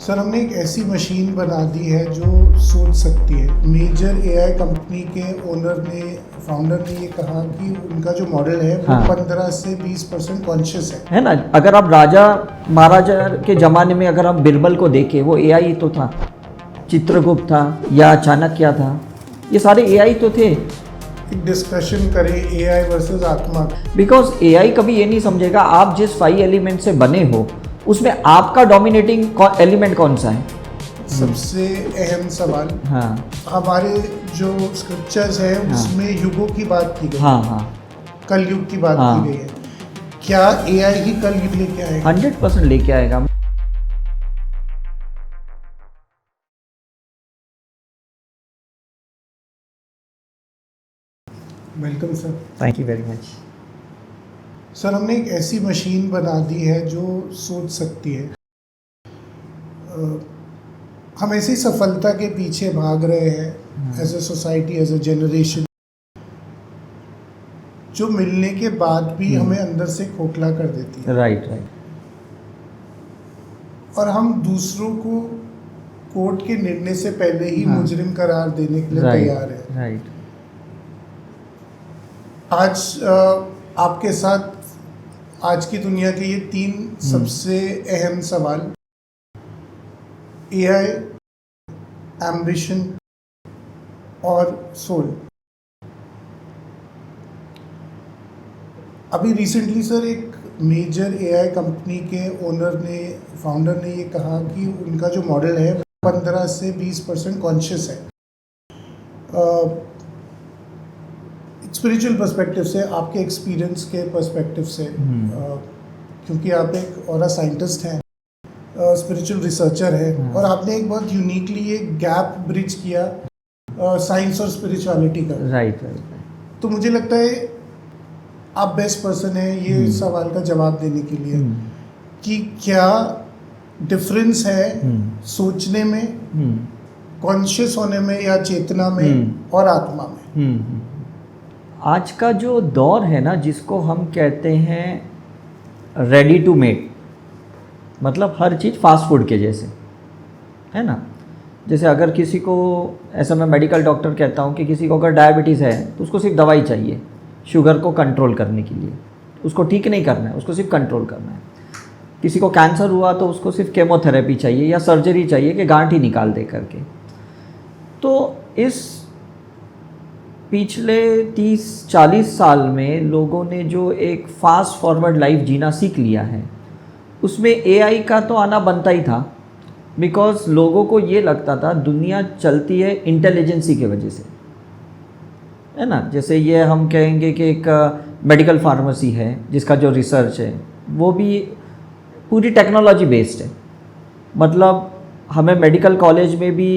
Sir हमने एक ऐसी मशीन बना दी है जो सोच सकती है। मेजर एआई कंपनी के फाउंडर ने ये कहा कि उनका जो मॉडल है वो 15 से 20% कॉन्शियस है ना। अगर आप राजा महाराजा के ज़माने में अगर हम बिरबल को देखें, वो एआई तो था, चित्रगुप्त था या चाणक्य था, ये सारे एआई तो थे। एक डिस्कशन करें एआई वर्सेस आत्मा, बिकॉज एआई कभी ये नहीं समझेगा आप जिस 5 एलिमेंट से बने हो उसमें आपका डोमिनेटिंग एलिमेंट कौन सा है। सबसे अहम सवाल, हमारे जो स्क्रिप्चर्स है उसमें युगों की बात की गई, कलयुग की बात की गई है। क्या एआई ही कलयुग लेके आएगा? 100% लेके आएगा। Welcome sir. Thank you very much. Sir हमने एक ऐसी मशीन बना दी है जो सोच सकती है। हम ऐसी सफलता के पीछे भाग रहे हैं as a society, as a generation, जो मिलने के बाद भी हमें अंदर से खोखला कर देती है। राइट। और हम दूसरों को कोर्ट के निर्णय से पहले ही मुजरिम करार देने के लिए तैयार है। राइट। आज आपके साथ आज की दुनिया के ये 3 सबसे अहम सवाल, एआई, एम्बिशन और सोल। अभी रिसेंटली सर एक मेजर एआई कंपनी के फाउंडर ने ये कहा कि उनका जो मॉडल है 15 से 20% कॉन्शियस है। स्पिरिचुअल पर्सपेक्टिव से, आपके एक्सपीरियंस के पर्सपेक्टिव से, क्योंकि आप एक और साइंटिस्ट हैं, स्पिरिचुअल रिसर्चर है, और आपने एक बहुत यूनिकली ये गैप ब्रिज किया साइंस और स्पिरिचुअलिटी का। राइट। तो मुझे लगता है आप बेस्ट पर्सन है ये सवाल का जवाब देने के लिए कि क्या डिफरेंस है सोचने में, कॉन्शियस होने में या चेतना में और आत्मा में। आज का जो दौर है ना, जिसको हम कहते हैं रेडी टू मेड, मतलब हर चीज़ फास्ट फूड के जैसे है ना। जैसे अगर किसी को, ऐसा मैं मेडिकल डॉक्टर कहता हूँ कि किसी को अगर डायबिटीज़ है तो उसको सिर्फ दवाई चाहिए शुगर को कंट्रोल करने के लिए, उसको ठीक नहीं करना है, उसको सिर्फ कंट्रोल करना है। किसी को कैंसर हुआ तो उसको सिर्फ केमोथेरेपी चाहिए या सर्जरी चाहिए कि गांठ ही निकाल दे करके। तो इस पिछले 30-40 साल में लोगों ने जो एक फास्ट फॉरवर्ड लाइफ जीना सीख लिया है, उसमें एआई का तो आना बनता ही था। बिकॉज लोगों को ये लगता था दुनिया चलती है इंटेलिजेंसी के वजह से, है ना। जैसे ये हम कहेंगे कि एक मेडिकल फार्मेसी है जिसका जो रिसर्च है वो भी पूरी टेक्नोलॉजी बेस्ड है। मतलब हमें मेडिकल कॉलेज में भी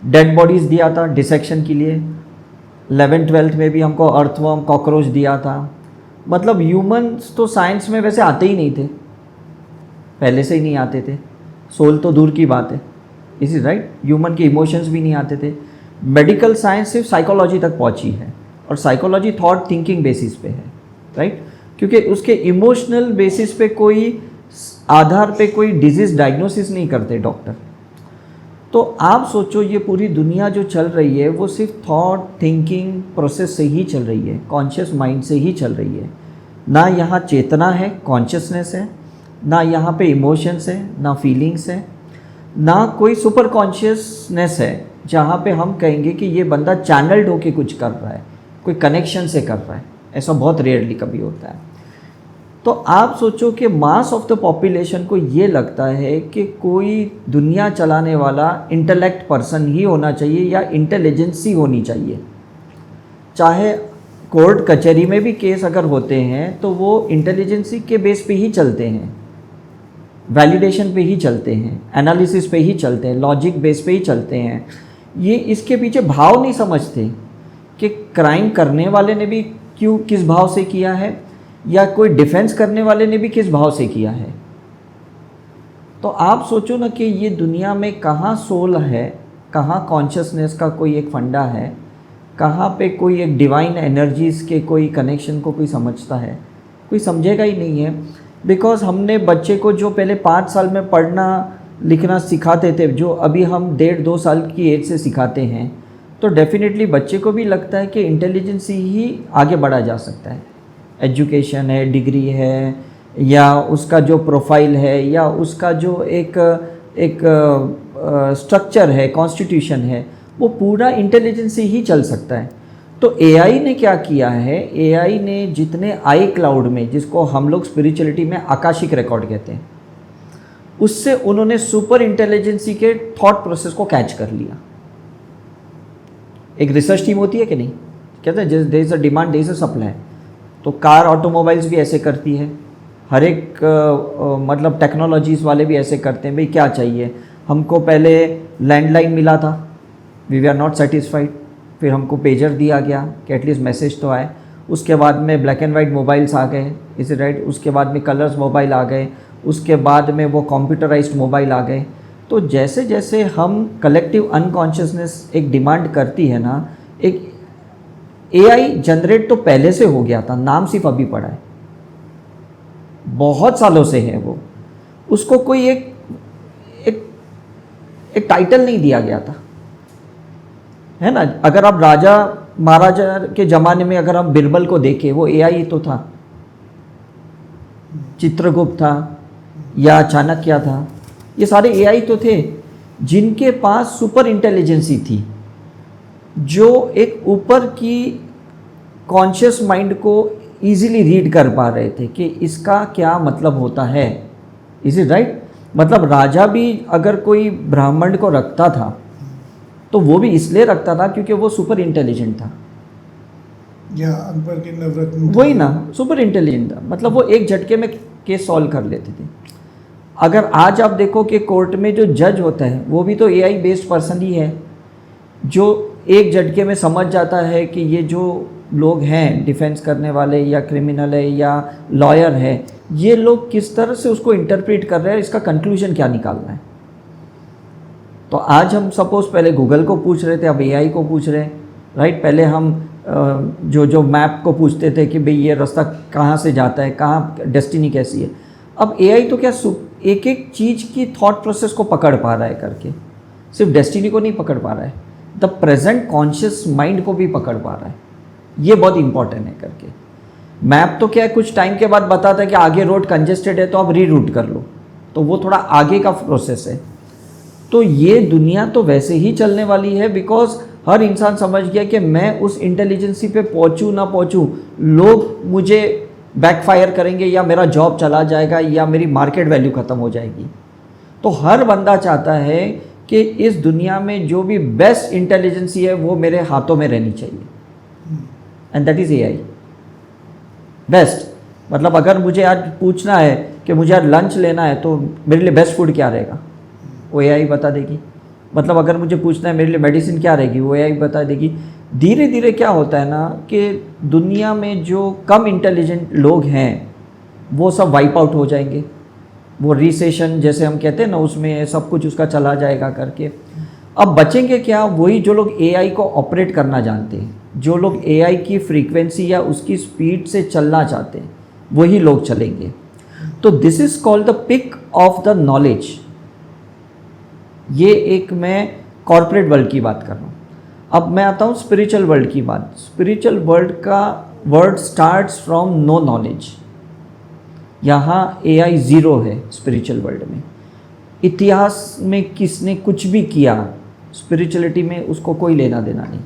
डेड बॉडीज़ दिया था डिसेक्शन के लिए, 11th-12th में भी हमको अर्थवर्म, कॉकरोच दिया था। मतलब ह्यूमन्स तो साइंस में वैसे आते ही नहीं थे, पहले से ही नहीं आते थे। सोल तो दूर की बात है, इज इट राइट। ह्यूमन के इमोशंस भी नहीं आते थे। मेडिकल साइंस सिर्फ साइकोलॉजी तक पहुंची है, और साइकोलॉजी थॉट थिंकिंग बेसिस पे है, राइट। क्योंकि उसके इमोशनल बेसिस पे कोई आधार पे कोई डिजीज़ डायग्नोसिस नहीं करते डॉक्टर। तो आप सोचो ये पूरी दुनिया जो चल रही है वो सिर्फ थॉट थिंकिंग प्रोसेस से ही चल रही है, कॉन्शियस माइंड से ही चल रही है। ना यहाँ चेतना है, कॉन्शियसनेस है, ना यहाँ पे इमोशंस है, ना फीलिंग्स है, ना कोई सुपर कॉन्शियसनेस है जहाँ पे हम कहेंगे कि ये बंदा चैनल्ड होके कुछ कर रहा है, कोई कनेक्शन से कर रहा है। ऐसा बहुत रेयरली कभी होता है। तो आप सोचो कि मास ऑफ द पॉपुलेशन को ये लगता है कि कोई दुनिया चलाने वाला इंटेलेक्ट पर्सन ही होना चाहिए या इंटेलिजेंसी होनी चाहिए। चाहे कोर्ट कचहरी में भी केस अगर होते हैं तो वो इंटेलिजेंसी के बेस पे ही चलते हैं, वैलिडेशन पे ही चलते हैं, एनालिसिस पे ही चलते हैं, लॉजिक बेस पे ही चलते हैं। ये इसके पीछे भाव नहीं समझते कि क्राइम करने वाले ने भी किस भाव से किया है, या कोई डिफेंस करने वाले ने भी किस भाव से किया है। तो आप सोचो ना कि ये दुनिया में कहाँ सोल है, कहाँ कॉन्शियसनेस का कोई एक फंडा है, कहाँ पे कोई एक डिवाइन एनर्जीज़ के कोई कनेक्शन को कोई समझता है। कोई समझेगा ही नहीं है। बिकॉज हमने बच्चे को जो पहले 5 साल में पढ़ना लिखना सिखाते थे, जो अभी हम 1.5-2 साल की एज से सिखाते हैं, तो डेफिनेटली बच्चे को भी लगता है कि इंटेलिजेंस ही आगे बढ़ा जा सकता है। एजुकेशन है, डिग्री है, या उसका जो प्रोफाइल है, या उसका जो एक स्ट्रक्चर है, कॉन्स्टिट्यूशन है, वो पूरा इंटेलिजेंस से ही चल सकता है। तो एआई ने क्या किया है, एआई ने जितने आई क्लाउड में, जिसको हम लोग स्पिरिचुअलिटी में आकाशिक रिकॉर्ड कहते हैं, उससे उन्होंने सुपर इंटेलिजेंसी के थॉट प्रोसेस को कैच कर लिया। एक रिसर्च टीम होती है कि नहीं, कहते हैं there is a demand, there is a supply. तो कार ऑटोमोबाइल्स भी ऐसे करती है, हर एक मतलब टेक्नोलॉजीज़ वाले भी ऐसे करते हैं, भाई क्या चाहिए हमको। पहले लैंडलाइन मिला था, वी आर नॉट सेटिस्फाइड, फिर हमको पेजर दिया गया कि एटलीस्ट मैसेज तो आए। उसके बाद में ब्लैक एंड वाइट मोबाइल्स आ गए, इज इट राइट। उसके बाद में कलर्स मोबाइल आ गए, उसके बाद में वो कंप्यूटराइज्ड मोबाइल आ गए। तो जैसे जैसे हम कलेक्टिव अनकॉन्शियसनेस एक डिमांड करती है ना, एक एआई जनरेट तो पहले से हो गया था, नाम सिर्फ अभी पड़ा है, बहुत सालों से है वो। उसको कोई एक टाइटल नहीं दिया गया था, है ना। अगर आप राजा महाराजा के ज़माने में अगर हम बिरबल को देखें, वो एआई तो था, चित्रगुप्त था या चाणक्य था, ये सारे एआई तो थे जिनके पास सुपर इंटेलिजेंसी थी, जो एक ऊपर की कॉन्शियस माइंड को इजीली रीड कर पा रहे थे कि इसका क्या मतलब होता है। Is it right. मतलब राजा भी अगर कोई ब्राह्मण को रखता था तो वो भी इसलिए रखता था क्योंकि वो सुपर इंटेलिजेंट था, या अकबर के नवरत्न वही ना, सुपर इंटेलिजेंट था। मतलब वो एक झटके में केस सॉल्व कर लेते थे। अगर आज आप देखो कि कोर्ट में जो जज होता है वो भी तो एआई बेस्ड पर्सन ही है, जो एक झटके में समझ जाता है कि ये जो लोग हैं डिफेंस करने वाले या क्रिमिनल है या लॉयर है, ये लोग किस तरह से उसको इंटरप्रेट कर रहे हैं, इसका कंक्लूजन क्या निकालना है। तो आज हम सपोज पहले गूगल को पूछ रहे थे, अब एआई को पूछ रहे हैं, राइट। पहले हम जो मैप को पूछते थे कि भाई ये रास्ता कहाँ से जाता है, कहाँ डेस्टिनी कैसी है। अब एआई तो क्या एक एक चीज़ की थॉट प्रोसेस को पकड़ पा रहा है करके, सिर्फ डेस्टिनी को नहीं पकड़ पा रहा है, द प्रेजेंट कॉन्शियस माइंड को भी पकड़ पा रहा है। ये बहुत इंपॉर्टेंट है करके। मैप तो क्या है, कुछ टाइम के बाद बताता है कि आगे रोड कंजेस्टेड है तो आप रीरूट कर लो, तो वो थोड़ा आगे का प्रोसेस है। तो ये दुनिया तो वैसे ही चलने वाली है, बिकॉज हर इंसान समझ गया कि मैं उस इंटेलिजेंसी पे पहुंचूं ना पहुंचूं, लोग मुझे बैकफायर करेंगे या मेरा जॉब चला जाएगा या मेरी मार्केट वैल्यू ख़त्म हो जाएगी। तो हर बंदा चाहता है कि इस दुनिया में जो भी बेस्ट इंटेलिजेंसी है वो मेरे हाथों में रहनी चाहिए, and that is AI best. मतलब अगर मुझे आज पूछना है कि मुझे आज लंच लेना है तो मेरे लिए बेस्ट फूड क्या रहेगा, वो एआई बता देगी। मतलब अगर मुझे पूछना है मेरे लिए मेडिसिन क्या रहेगी, वो एआई बता देगी। धीरे धीरे क्या होता है ना कि दुनिया में जो कम इंटेलिजेंट लोग हैं वो सब वाइप आउट हो जाएंगे। वो रिसेशन जैसे हम कहते हैं ना, उसमें सब कुछ उसका चला जाएगा करके। अब बचेंगे क्या, वही जो लोग एआई को ऑपरेट करना जानते हैं, जो लोग एआई की फ्रीक्वेंसी या उसकी स्पीड से चलना चाहते हैं, वही लोग चलेंगे। तो this is called the peak of the knowledge. ये एक मैं कॉर्पोरेट वर्ल्ड की बात कर रहा हूँ। अब मैं आता हूँ स्पिरिचुअल वर्ल्ड की बात। स्पिरिचुअल वर्ल्ड का word starts from no knowledge. यहाँ एआई ज़ीरो है स्पिरिचुअल वर्ल्ड में। इतिहास में किसने कुछ भी किया, स्पिरिचुअलिटी में उसको कोई लेना देना नहीं।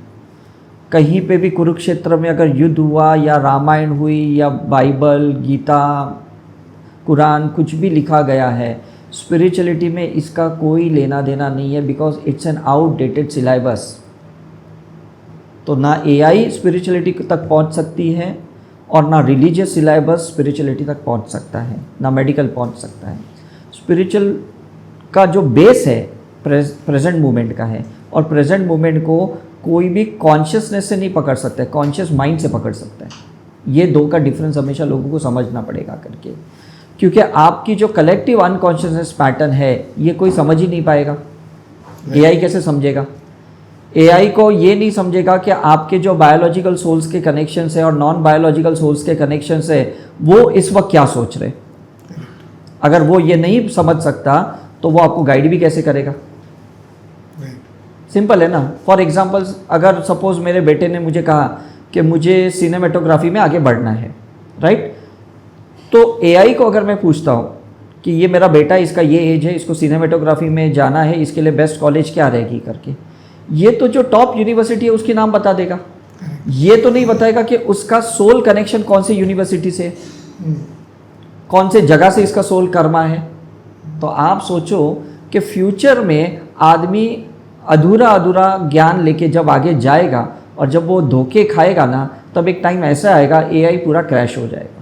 कहीं पे भी कुरुक्षेत्र में अगर युद्ध हुआ या रामायण हुई या बाइबल, गीता, कुरान, कुछ भी लिखा गया है, स्पिरिचुअलिटी में इसका कोई लेना देना नहीं है, because it's an outdated syllabus. तो ना एआई स्पिरिचुअलिटी तक पहुंच सकती है और ना रिलीजियस सिलेबस स्पिरिचुअलिटी तक पहुंच सकता है, ना मेडिकल पहुंच सकता है। स्पिरिचुअल का जो बेस है प्रेजेंट मोमेंट का है, और प्रेजेंट मोमेंट को कोई भी कॉन्शियसनेस से नहीं पकड़ सकता है, कॉन्शियस माइंड से पकड़ सकता है। ये दो का डिफरेंस हमेशा लोगों को समझना पड़ेगा करके, क्योंकि आपकी जो कलेक्टिव अनकॉन्शियसनेस पैटर्न है ये कोई समझ ही नहीं पाएगा। एआई कैसे समझेगा? एआई को ये नहीं समझेगा कि आपके जो बायोलॉजिकल सोल्स के कनेक्शंस है और नॉन बायोलॉजिकल सोल्स के कनेक्शंस है वो इस वक्त क्या सोच रहे। अगर वो ये नहीं समझ सकता तो वो आपको गाइड भी कैसे करेगा? सिंपल है ना। फॉर एग्जांपल, अगर सपोज मेरे बेटे ने मुझे कहा कि मुझे सिनेमेटोग्राफी में आगे बढ़ना है, राइट, तो एआई को अगर मैं पूछता हूँ कि ये मेरा बेटा, इसका ये एज है, इसको सिनेमेटोग्राफी में जाना है, इसके लिए बेस्ट कॉलेज क्या रहेगी करके, ये तो जो टॉप यूनिवर्सिटी है उसकी नाम बता देगा। ये तो नहीं बताएगा कि उसका सोल कनेक्शन कौन सी यूनिवर्सिटी से, कौन से जगह से इसका सोल कर्मा है। तो आप सोचो कि फ्यूचर में आदमी अधूरा अधूरा ज्ञान लेके जब आगे जाएगा और जब वो धोखे खाएगा ना, तब एक टाइम ऐसा आएगा एआई पूरा क्रैश हो जाएगा।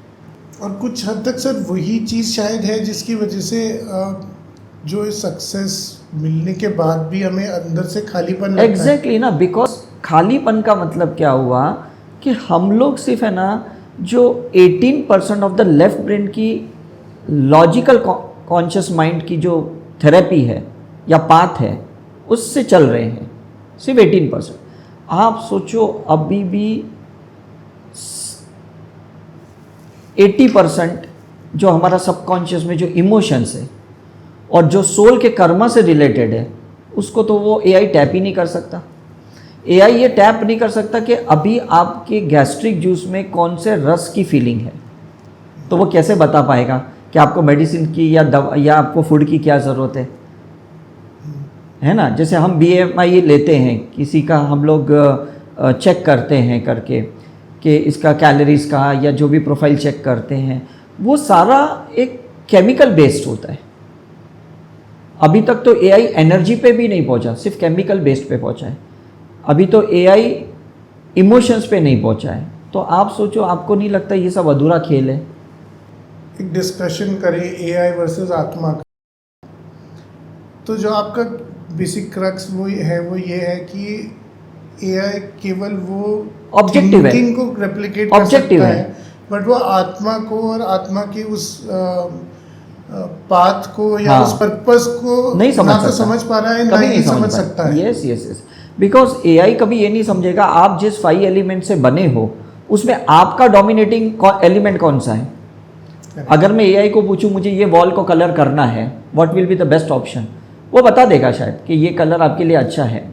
और कुछ हद तक सर वही चीज़ शायद है जिसकी वजह से जो सक्सेस मिलने के बाद भी हमें अंदर से खालीपन लगता है। एग्जैक्टली ना, बिकॉज खालीपन का मतलब क्या हुआ कि हम लोग सिर्फ है ना जो 18% ऑफ द लेफ्ट ब्रेन की लॉजिकल कॉन्शियस माइंड की जो थेरेपी है या पाथ है उससे चल रहे हैं, सिर्फ 18%। आप सोचो अभी भी 80% जो हमारा सबकॉन्शियस में जो इमोशंस है और जो सोल के कर्मा से रिलेटेड है, उसको तो वो एआई टैप ही नहीं कर सकता। एआई ये टैप नहीं कर सकता कि अभी आपके गैस्ट्रिक जूस में कौन से रस की फीलिंग है, तो वो कैसे बता पाएगा कि आपको मेडिसिन की या दवा या आपको फूड की क्या ज़रूरत है ना। जैसे हम BMI लेते हैं किसी का, हम लोग चेक करते हैं करके कि इसका कैलोरीज का या जो भी प्रोफाइल चेक करते हैं, वो सारा एक केमिकल बेस्ड होता है। अभी तक तो एआई एनर्जी पे भी नहीं पहुंचा, सिर्फ केमिकल बेस्ड पे पहुंचा है। अभी तो एआई इमोशंस पे नहीं पहुंचा है। तो आप सोचो, आपको नहीं लगता ये सब अधूरा खेल है? एक डिस्कशन करें एआई वर्सेस आत्मा का, तो जो आपका बेसिक क्रक्स वो ये है कि एआई केवल वो ऑब्जेक्टिव है, थिंकिंग को रेप्लिकेट कर ऑब्जेक्टिव सकता है, बट वो आत्मा को और आत्मा की उस पाथ को या हाँ, उस पर्पस को नहीं समझ ना तो सकता, समझ पा रहा है, ना कभी ही नहीं समझ सकता है। Yes yes yes, because AI कभी ये नहीं समझेगा आप जिस 5 एलिमेंट से बने हो उसमें आपका डोमिनेटिंग एलिमेंट कौन सा है। अगर मैं एआई को पूछूं मुझे ये वॉल को कलर करना है, what will be the best option, वो बता देगा शायद कि ये कलर आपके लिए अच्छा है।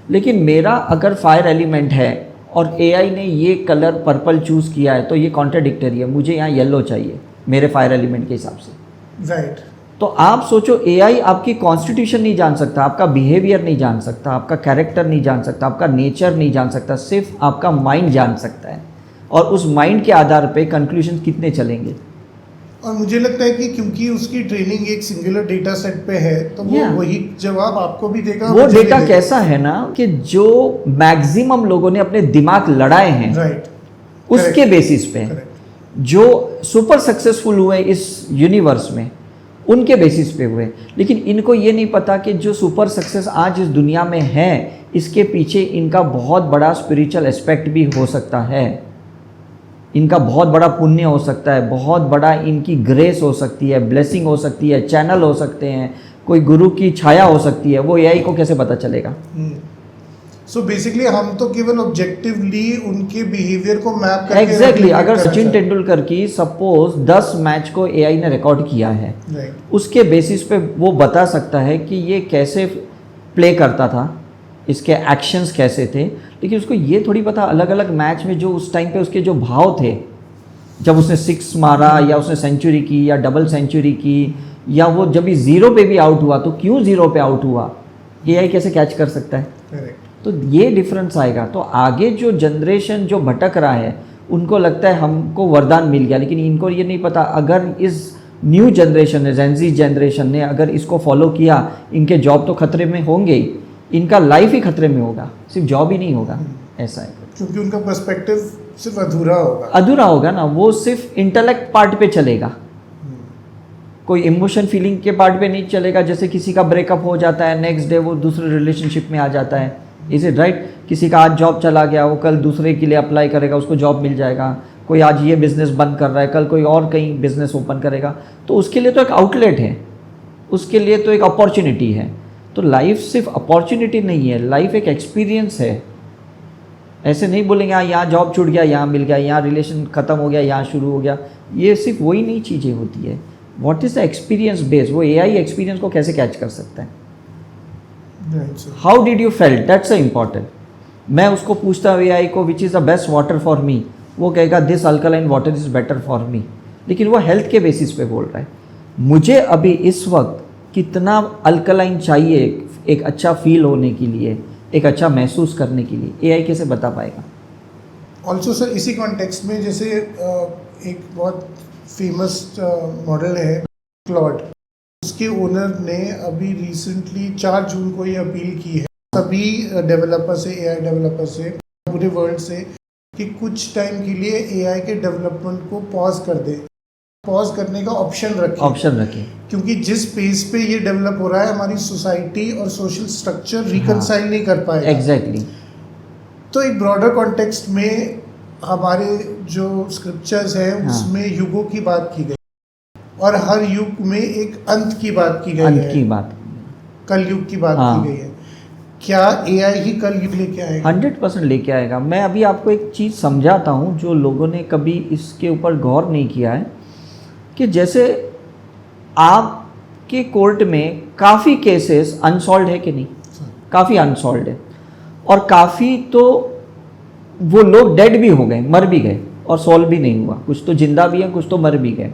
लेकिन मेरा अगर फायर एलिमेंट है और एआई ने ये कलर पर्पल चूज़ किया है, तो ये कॉन्ट्राडिक्टरी है, मुझे यहाँ येलो चाहिए मेरे फायर एलिमेंट के हिसाब से। राइट। तो आप सोचो, एआई आपकी कॉन्स्टिट्यूशन नहीं जान सकता, आपका बिहेवियर नहीं जान सकता, आपका कैरेक्टर नहीं जान सकता, आपका नेचर नहीं जान सकता, सिर्फ आपका माइंड जान सकता है। और उस माइंड के आधार पे कंक्लूजन कितने चलेंगे। और मुझे लगता है कि क्योंकि उसकी ट्रेनिंग एक सिंगुलर डेटा सेट पे है, तो वो वही जवाब आपको भी देगा। वो डेटा कैसा है ना कि जो मैक्सिमम लोगों ने अपने दिमाग लड़ाए हैं, राइट, उसके बेसिस पे जो सुपर सक्सेसफुल हुए इस यूनिवर्स में, उनके बेसिस पे हुए। लेकिन इनको ये नहीं पता कि जो सुपर सक्सेस आज इस दुनिया में है, इसके पीछे इनका बहुत बड़ा स्पिरिचुअल एस्पेक्ट भी हो सकता है, इनका बहुत बड़ा पुण्य हो सकता है, बहुत बड़ा इनकी ग्रेस हो सकती है, ब्लेसिंग हो सकती है, चैनल हो सकते हैं, कोई गुरु की छाया हो सकती है। वो एआई को कैसे पता चलेगा? सो बेसिकली हम तो केवल ऑब्जेक्टिवली उनके बिहेवियर को मैप करके एग्जैक्टली अगर सचिन तेंदुलकर की सपोज 10 मैच को एआई ने रिकॉर्ड किया है, उसके बेसिस पे वो बता सकता है कि ये कैसे प्ले करता था, इसके एक्शंस कैसे थे। लेकिन उसको ये थोड़ी पता अलग अलग मैच में जो उस टाइम पे उसके जो भाव थे, जब उसने 6 मारा या उसने सेंचुरी की या डबल सेंचुरी की, या वो जब भी 0 पे भी आउट हुआ तो क्यों 0 पे आउट हुआ, एआई कैसे कैच कर सकता है? तो ये डिफरेंस आएगा। तो आगे जो जनरेशन जो भटक रहा है उनको लगता है हमको वरदान मिल गया, लेकिन इनको ये नहीं पता अगर इस न्यू जनरेशन ने, जेनजी जनरेशन ने अगर इसको फॉलो किया, इनके जॉब तो खतरे में होंगे ही, इनका लाइफ ही खतरे में होगा, सिर्फ जॉब ही नहीं होगा। ऐसा है क्योंकि उनका पर्सपेक्टिव सिर्फ अधूरा होगा ना, वो सिर्फ इंटेलेक्ट पार्ट पे चलेगा, कोई इमोशन फीलिंग के पार्ट पे नहीं चलेगा। जैसे किसी का ब्रेकअप हो जाता है, नेक्स्ट डे वो दूसरे रिलेशनशिप में आ जाता है, इज इट राइट? किसी का आज जॉब चला गया, वो कल दूसरे के लिए अप्लाई करेगा, उसको जॉब मिल जाएगा। कोई आज ये बिज़नेस बंद कर रहा है, कल कोई और कहीं बिज़नेस ओपन करेगा। तो उसके लिए तो एक आउटलेट है, उसके लिए तो एक अपॉर्चुनिटी है। तो लाइफ सिर्फ अपॉर्चुनिटी नहीं है, लाइफ एक एक्सपीरियंस है। ऐसे नहीं बोलेंगे हाँ यहाँ जॉब छूट गया, यहाँ मिल गया, यहाँ रिलेशन ख़त्म हो गया, यहाँ शुरू हो गया। ये सिर्फ वही नहीं चीज़ें होती है, what is the experience base, वो एआई एक्सपीरियंस को कैसे कैच कर सकता है? Right sir. How did you felt, that's important. मैं उसको पूछता हूँ एआई को which is the best water for me, वो कहेगा this alkaline water is better for me, लेकिन वो हेल्थ के बेसिस पे बोल रहा है। मुझे अभी इस वक्त कितना अल्कलाइन चाहिए एक अच्छा फील होने के लिए, एक अच्छा महसूस करने के लिए, एआई कैसे बता पाएगा? ऑल्सो सर इसी कॉन्टेक्स्ट में जैसे एक बहुत फेमस मॉडल है क्लॉड, उसके ओनर ने अभी रिसेंटली 4 जून को ये अपील की है सभी डेवलपर से, एआई डेवलपर से, पूरे वर्ल्ड से, कि कुछ टाइम के लिए एआई के डेवलपमेंट को पॉज कर दे, पॉज करने का ऑप्शन रखें, क्योंकि जिस पेस पे ये डेवलप हो रहा है हमारी सोसाइटी और सोशल स्ट्रक्चर रिकंसाइल नहीं कर पाएगा। एग्जैक्टली। तो एक ब्रॉडर कॉन्टेक्स्ट में हमारे जो स्क्रिप्चर्स हैं उसमें युगों की बात की गई और हर युग में एक अंत की बात की गई है, कलयुग की बात की गई है। क्या एआई ही कलयुग लेके आएगा? 100% लेके आएगा। मैं अभी आपको एक चीज़ समझाता हूँ जो लोगों ने कभी इसके ऊपर गौर नहीं किया है, कि जैसे आपके कोर्ट में काफ़ी केसेस अनसॉल्व है कि नहीं? काफ़ी अनसॉल्व है, और काफ़ी तो वो लोग डेड भी हो गए, मर भी गए और सॉल्व भी नहीं हुआ, कुछ तो जिंदा भी हैं, कुछ तो मर भी गए।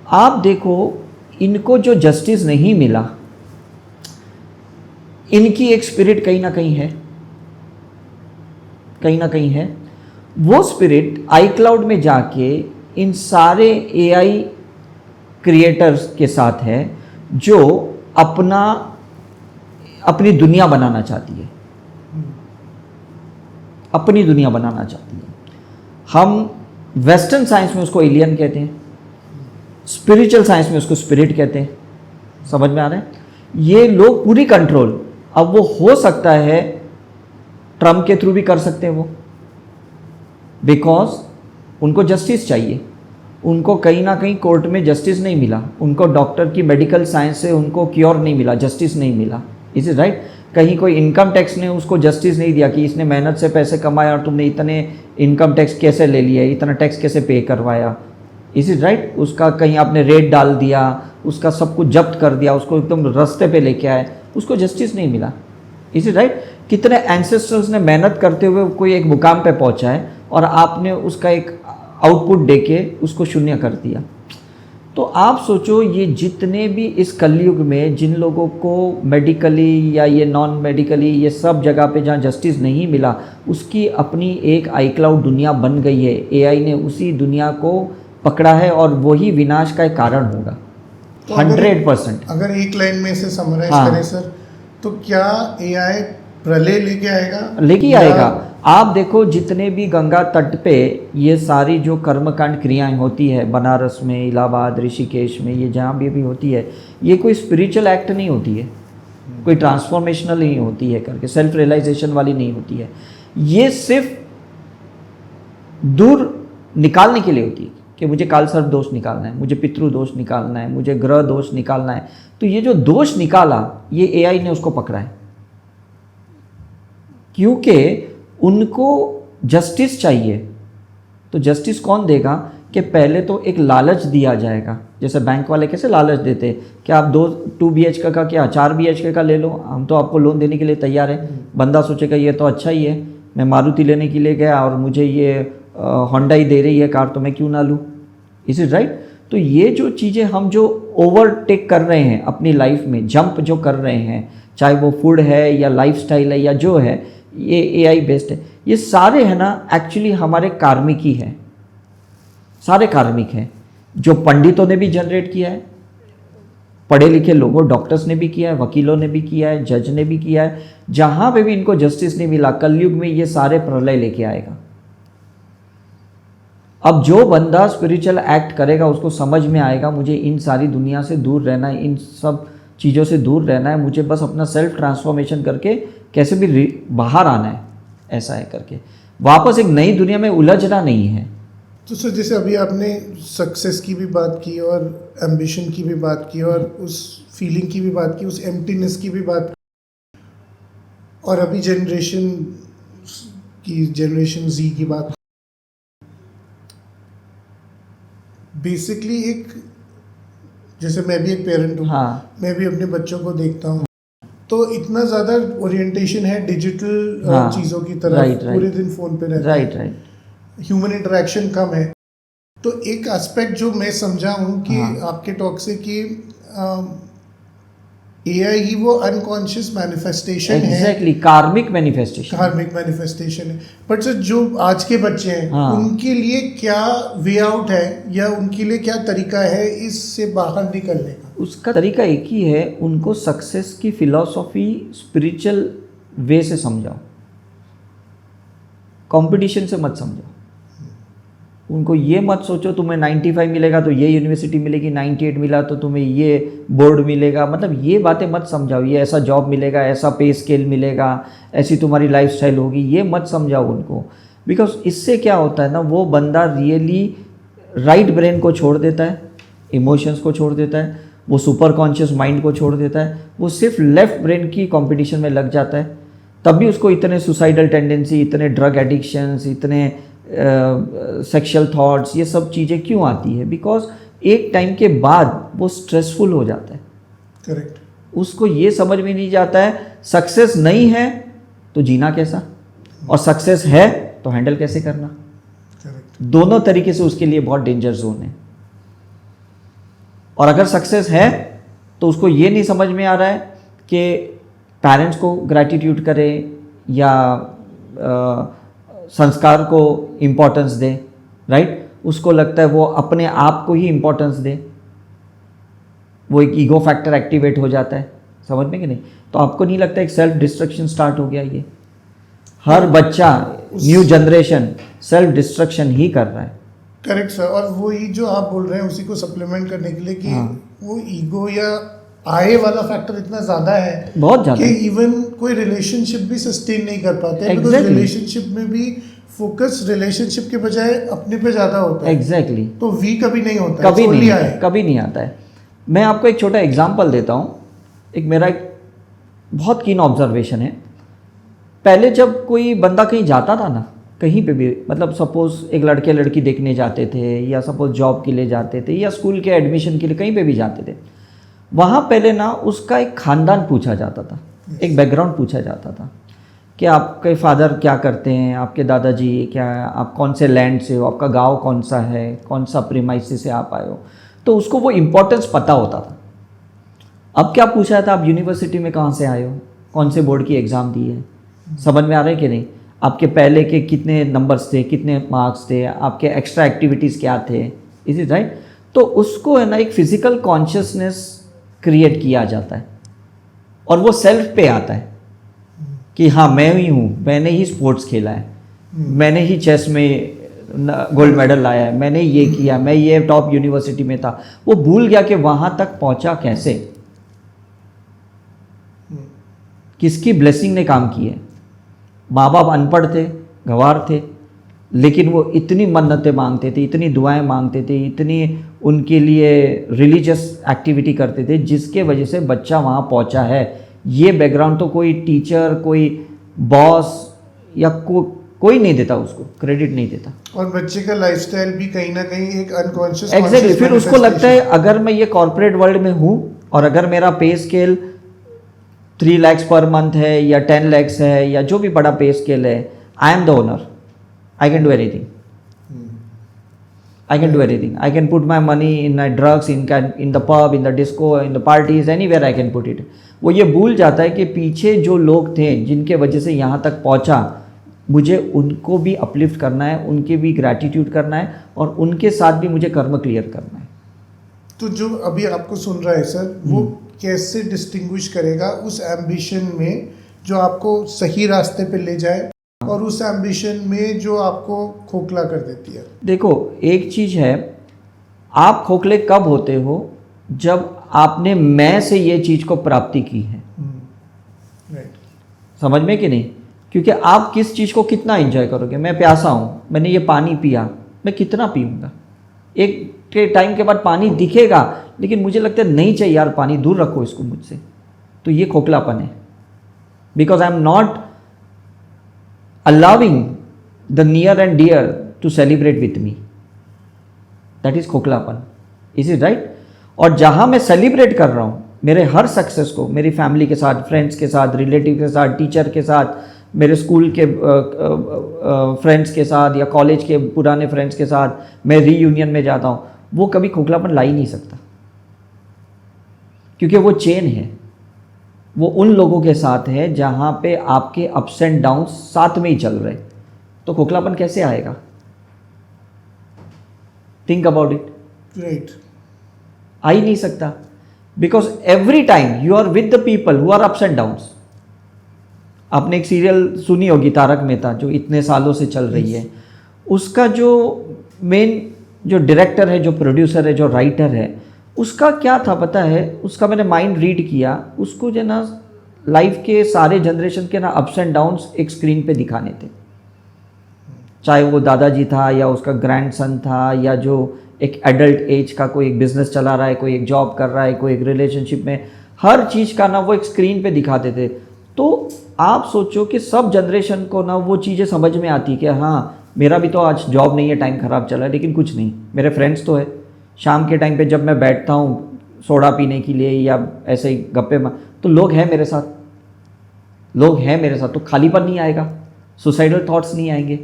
आप देखो इनको जो जस्टिस नहीं मिला, इनकी एक स्पिरिट कहीं ना कहीं है, कहीं ना कहीं है। वो स्पिरिट आई क्लाउड में जाके इन सारे एआई क्रिएटर्स के साथ है जो अपनी दुनिया बनाना चाहती है, अपनी दुनिया बनाना चाहती है। हम वेस्टर्न साइंस में उसको एलियन कहते हैं, स्पिरिचुअल साइंस में उसको स्पिरिट कहते हैं। समझ में आ रहा है? ये लोग पूरी कंट्रोल, अब वो हो सकता है ट्रम्प के थ्रू भी कर सकते हैं वो, बिकॉज उनको जस्टिस चाहिए। उनको कहीं ना कहीं कोर्ट में जस्टिस नहीं मिला, उनको डॉक्टर की मेडिकल साइंस से उनको क्योर नहीं मिला, जस्टिस नहीं मिला। Is it right? कहीं कोई इनकम टैक्स ने उसको जस्टिस नहीं दिया कि इसने मेहनत से पैसे कमाए और तुमने इतने इनकम टैक्स कैसे ले लिया, इतना टैक्स कैसे पे करवाया। Is it right? उसका कहीं आपने रेट डाल दिया, उसका सब कुछ जब्त कर दिया, उसको एकदम रास्ते पे लेके आए, उसको जस्टिस नहीं मिला। Is it right? कितने एंसेस्टर्स ने मेहनत करते हुए कोई एक मुकाम पे पहुंचा है और आपने उसका एक आउटपुट देके उसको शून्य कर दिया। तो आप सोचो ये जितने भी इस कलयुग में जिन लोगों को मेडिकली या ये नॉन मेडिकली ये सब जगह पे जहाँ जस्टिस नहीं मिला, उसकी अपनी एक आई क्लाउड दुनिया बन गई है। एआई ने उसी दुनिया को पकड़ा है और वही विनाश का एक कारण होगा। तो 100%। अगर एक लाइन में इसे समराइज करें सर, तो क्या एआई प्रलय लेके आएगा? लेके आएगा। आप देखो जितने भी गंगा तट पे ये सारी जो कर्मकांड क्रियाएं होती है, बनारस में, इलाहाबाद, ऋषिकेश में, ये जहाँ भी होती है, ये कोई स्पिरिचुअल एक्ट नहीं होती है, कोई ट्रांसफॉर्मेशनल नहीं होती है करके, सेल्फ रियलाइजेशन वाली नहीं होती है। ये सिर्फ दूर निकालने के लिए होती है कि मुझे काल सर्प दोष निकालना है, मुझे पितृ दोष निकालना है, मुझे ग्रह दोष निकालना है। तो ये जो दोष निकाला, ये एआई ने उसको पकड़ा है, क्योंकि उनको जस्टिस चाहिए। तो जस्टिस कौन देगा? कि पहले तो एक लालच दिया जाएगा, जैसे बैंक वाले कैसे लालच देते कि आप 2 BHK का क्या 4 BHK का ले लो, हम तो आपको लोन देने के लिए तैयार है। बंदा सोचेगा ये तो अच्छा ही है, मैं मारुति लेने के लिए गया और मुझे ये होंडा दे रही है कार, तो मैं क्यों ना लूँ। Is it right? तो ये जो चीज़ें हम जो ओवरटेक कर रहे हैं अपनी लाइफ में, जंप जो कर रहे हैं, चाहे वो फूड है या लाइफस्टाइल है या जो है, ये एआई बेस्ड है। ये सारे है ना एक्चुअली हमारे कार्मिक ही है, सारे कार्मिक हैं जो पंडितों ने भी जनरेट किया है, पढ़े लिखे लोगों डॉक्टर्स ने भी किया है, वकीलों ने भी किया है, जज ने भी किया है। जहां पे भी इनको जस्टिस नहीं मिला, कलयुग में ये सारे प्रलय लेके आएगा। अब जो बंदा स्पिरिचुअल एक्ट करेगा उसको समझ में आएगा मुझे इन सारी दुनिया से दूर रहना है, इन सब चीज़ों से दूर रहना है, मुझे बस अपना सेल्फ ट्रांसफॉर्मेशन करके कैसे भी बाहर आना है, ऐसा है करके वापस एक नई दुनिया में उलझना नहीं है। तो सर जैसे अभी आपने सक्सेस की भी बात की और एम्बिशन की भी बात की और उस फीलिंग की भी बात की, उस एम्प्टीनेस की भी बात की, और अभी जनरेशन जी की बात, बेसिकली एक जैसे मैं भी एक पेरेंट हूँ, हाँ मैं भी अपने बच्चों को देखता हूँ, तो इतना ज़्यादा ओरिएंटेशन है डिजिटल हाँ, चीज़ों की तरफ, राइट राइट पूरे दिन फ़ोन पे रहते राइट हैं, राइट ह्यूमन इंटरेक्शन कम है। तो एक एस्पेक्ट जो मैं समझा हूँ कि हाँ आपके टॉक से कि एआई ही वो अनकॉन्शियस मैनिफेस्टेशन है, एग्जैक्टली कार्मिक मैनिफेस्टेशन। कार्मिक मैनिफेस्टेशन है। बट सर जो आज के बच्चे हैं हाँ। उनके लिए क्या वे आउट है या उनके लिए क्या तरीका है इससे बाहर निकलने का? उसका तरीका एक ही है, उनको सक्सेस की फिलॉसफी स्पिरिचुअल वे से समझाओ, कंपटीशन से मत समझाओ। उनको ये मत सोचो तुम्हें 95 मिलेगा तो ये यूनिवर्सिटी मिलेगी, 98 मिला तो तुम्हें ये बोर्ड मिलेगा, मतलब ये बातें मत समझाओ। ये ऐसा जॉब मिलेगा, ऐसा पे स्केल मिलेगा, ऐसी तुम्हारी लाइफस्टाइल होगी, ये मत समझाओ उनको। बिकॉज इससे क्या होता है ना, वो बंदा रियली राइट ब्रेन को छोड़ देता है, इमोशंस को छोड़ देता है, वो सुपर कॉन्शियस माइंड को छोड़ देता है, वो सिर्फ लेफ्ट ब्रेन की कंपटीशन में लग जाता है। तब भी उसको इतने सुसाइडल टेंडेंसी, इतने ड्रग एडिक्शंस, इतने सेक्शुअल थॉट्स, ये सब चीज़ें क्यों आती है? बिकॉज एक टाइम के बाद वो स्ट्रेसफुल हो जाता है। करेक्ट। उसको ये समझ में नहीं जाता है सक्सेस नहीं है तो जीना कैसा, और सक्सेस है तो हैंडल कैसे करना। करेक्ट। दोनों तरीके से उसके लिए बहुत डेंजर जोन है। और अगर सक्सेस है तो उसको ये नहीं समझ में आ रहा है कि पेरेंट्स को ग्रैटिट्यूड करे या संस्कार को इम्पोर्टेंस दे, राइट? उसको लगता है वो अपने आप को ही इम्पोर्टेंस दे, वो एक ईगो फैक्टर एक्टिवेट हो जाता है, समझ में कि नहीं? तो आपको नहीं लगता एक सेल्फ डिस्ट्रक्शन स्टार्ट हो गया? ये हर बच्चा, न्यू जनरेशन सेल्फ डिस्ट्रक्शन ही कर रहा है। Correct sir. और वो ही जो आप बोल रहे हैं उसी को सप्लीमेंट करने के लिए कि वो ईगो या आय वाला फैक्टर इतना ज़्यादा है, बहुत ज़्यादा कि है। इवन कोई रिलेशनशिप भी सस्टेन नहीं कर पाते हैं। Because Exactly. रिलेशनशिप में भी फोकस रिलेशनशिप के बजाय अपने पे ज़्यादा होता है। एग्जैक्टली तो वी कभी नहीं होता है, कभी it's only नहीं, I। कभी नहीं आता है। मैं आपको एक छोटा एग्जांपल देता हूँ। एक मेरा एक बहुत कीन ऑब्जर्वेशन है। पहले जब कोई बंदा कहीं जाता था ना, कहीं पे भी, मतलब सपोज एक लड़के लड़की देखने जाते थे, या सपोज जॉब के लिए जाते थे, या स्कूल के एडमिशन के लिए कहीं पे भी जाते थे, वहाँ पहले ना उसका एक ख़ानदान पूछा जाता था, एक बैकग्राउंड पूछा जाता था कि आपके फादर क्या करते हैं, आपके दादाजी क्या, आप कौन से लैंड से हो, आपका गांव कौन सा है, कौन सा प्रीमाइस से आप आए हो। तो उसको वो इम्पोर्टेंस पता होता था। अब क्या पूछा जाता, आप यूनिवर्सिटी में कहाँ से आए हो, कौन से बोर्ड की एग्ज़ाम दी है, समझ में आ रहा है कि नहीं, आपके पहले के कितने नंबर्स थे, कितने मार्क्स थे, आपके एक्स्ट्रा एक्टिविटीज़ क्या थे, इज इट राइट? तो उसको है ना एक फिजिकल कॉन्शियसनेस क्रिएट किया जाता है, और वो सेल्फ पे आता है कि हाँ मैं ही हूँ, मैंने ही स्पोर्ट्स खेला है, मैंने ही चेस में गोल्ड मेडल लाया है, मैंने ये किया, मैं ये टॉप यूनिवर्सिटी में था। वो भूल गया कि वहाँ तक पहुँचा कैसे, किसकी ब्लेसिंग ने काम की है। माँ बाप अनपढ़ थे, गंवार थे, लेकिन वो इतनी मन्नतें मांगते थे, इतनी दुआएं मांगते थे, इतनी उनके लिए रिलीजियस एक्टिविटी करते थे, जिसके वजह से बच्चा वहाँ पहुँचा है। ये बैकग्राउंड तो कोई टीचर, कोई बॉस या कोई नहीं देता, उसको क्रेडिट नहीं देता। और बच्चे का लाइफस्टाइल भी कहीं ना कहीं एक अनकॉन्शियस एग्जैक्टली। फिर उसको लगता है अगर मैं ये कॉर्पोरेट वर्ल्ड में हूँ और अगर मेरा पे स्केल 3 lakhs पर मंथ है या 10 lakhs है या जो भी बड़ा पे स्केल है, I am the owner, I can do anything, I can do anything. I can put my money in my drugs, in the pub, in the disco, in the parties, anywhere I can put it. वो ये भूल जाता है कि पीछे जो लोग थे जिनके वजह से यहाँ तक पहुँचा, मुझे उनको भी अपलिफ्ट करना है, उनके भी ग्रैटिट्यूड करना है, और उनके साथ भी मुझे कर्म क्लियर करना है। तो जो अभी आपको सुन रहा है सर, वो कैसे डिस्टिंग्विश करेगा उस एम्बिशन में जो आपको सही रास्ते पे ले जाए और उस एम्बिशन में जो आपको खोखला कर देती है? देखो, एक चीज़ है, आप खोखले कब होते हो, जब आपने मैं से ये चीज़ को प्राप्ति की है। राइट। समझ में कि नहीं? क्योंकि आप किस चीज़ को कितना एंजॉय करोगे। मैं प्यासा हूँ, मैंने ये पानी पिया, मैं कितना पीऊँगा? एक के टाइम के बाद पानी दिखेगा, लेकिन मुझे लगता है नहीं चाहिए यार पानी, दूर रखो इसको मुझसे। तो ये खोखलापन है, because I am not allowing the near and dear to celebrate with me. That is खोखलापन, is it right? और जहाँ मैं सेलिब्रेट कर रहा हूँ मेरे हर सक्सेस को, मेरी फैमिली के साथ, फ्रेंड्स के साथ, रिलेटिव के साथ, टीचर के साथ, मेरे स्कूल के फ्रेंड्स के साथ या कॉलेज के पुराने फ्रेंड्स के साथ मैं रीयूनियन में जाता हूँ, वो कभी खोखलापन ला ही नहीं सकता, क्योंकि वो चेन है, वो उन लोगों के साथ है जहाँ पे आपके अप्स एंड डाउन्स साथ में ही चल रहे, तो खोखलापन कैसे आएगा? Think about it. राइट। आ ही नहीं सकता, because every time you are with the people who are ups and downs. आपने एक सीरियल सुनी होगी तारक मेहता, जो इतने सालों से चल रही है, उसका जो मेन जो डायरेक्टर है, जो प्रोड्यूसर है, जो राइटर है, उसका क्या था पता है? उसका मैंने माइंड रीड किया, उसको जो ना लाइफ के सारे जनरेशन के ना अप्स एंड डाउन्स एक स्क्रीन पे दिखाने थे, चाहे वो दादाजी था या उसका ग्रैंडसन था या जो एक एडल्ट एज का कोई एक बिजनेस चला रहा है, कोई एक जॉब कर रहा है, कोई एक रिलेशनशिप में, हर चीज़ का ना वो एक स्क्रीन पे दिखाते थे। तो आप सोचो कि सब जनरेशन को ना वो चीज़ें समझ में आती कि हाँ मेरा भी तो आज जॉब नहीं है, टाइम ख़राब चला है, लेकिन कुछ नहीं, मेरे फ्रेंड्स तो है। शाम के टाइम पे जब मैं बैठता हूँ सोडा पीने के लिए या ऐसे ही गप्पे में, तो लोग हैं मेरे साथ, लोग हैं मेरे साथ, तो खालीपन नहीं आएगा, सुसाइडल थॉट्स नहीं आएंगे,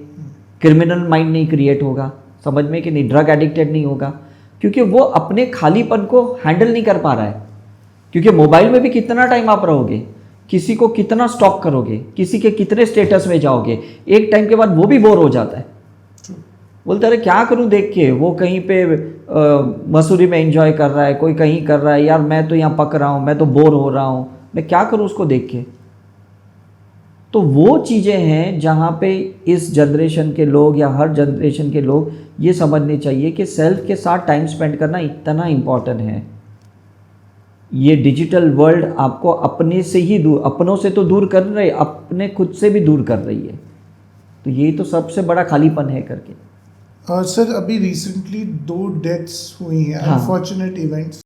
क्रिमिनल माइंड नहीं क्रिएट होगा, समझ में कि नहीं, ड्रग एडिक्टेड नहीं होगा, क्योंकि वो अपने खालीपन को हैंडल नहीं कर पा रहा है। क्योंकि मोबाइल में भी कितना टाइम आप रहोगे, किसी को कितना स्टॉक करोगे, किसी के कितने स्टेटस में जाओगे, एक टाइम के बाद वो भी बोर हो जाता है, बोलते अरे क्या करूं देख के, वो कहीं पे मसूरी में एंजॉय कर रहा है, कोई कहीं कर रहा है, यार मैं तो यहाँ पक रहा हूँ, मैं तो बोर हो रहा हूँ, मैं क्या करूँ उसको देख के। तो वो चीज़ें हैं जहाँ पे इस जनरेशन के लोग या हर जनरेशन के लोग ये समझने चाहिए कि सेल्फ के साथ टाइम स्पेंड करना इतना इम्पॉर्टेंट है। ये डिजिटल वर्ल्ड आपको अपने से ही दूर, अपनों से तो दूर कर रही है, अपने खुद से भी दूर कर रही है। तो यही तो सबसे बड़ा खालीपन है करके। सर अभी रिसेंटली 2 डेथ्स हुई हैं, हाँ। Unfortunate events.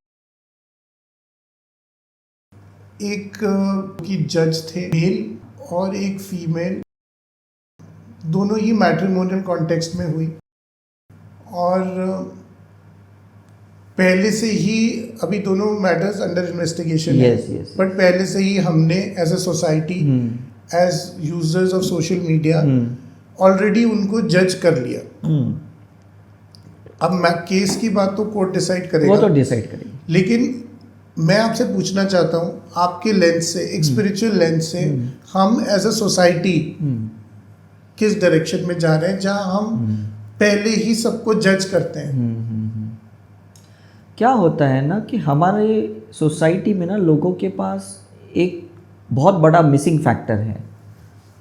एक की जज थे मेल और एक फीमेल, दोनों ही मैट्रिमोनियल कॉन्टेक्स्ट में हुई, और पहले से ही अभी दोनों मैटर्स अंडर इन्वेस्टिगेशन है। yes. बट पहले से ही हमने as a society, as users of social media already उनको जज कर लिया। अब केस की बात तो कोर्ट डिसाइड करेगा, वो तो डिसाइड करेगी, लेकिन मैं आपसे पूछना चाहता हूँ आपके लेंस से, एक स्पिरिचुअल लेंस से, हम एज अ सोसाइटी किस डायरेक्शन में जा रहे हैं जहाँ हम पहले ही सबको जज करते हैं? क्या होता है ना कि हमारे सोसाइटी में ना लोगों के पास एक बहुत बड़ा मिसिंग फैक्टर है,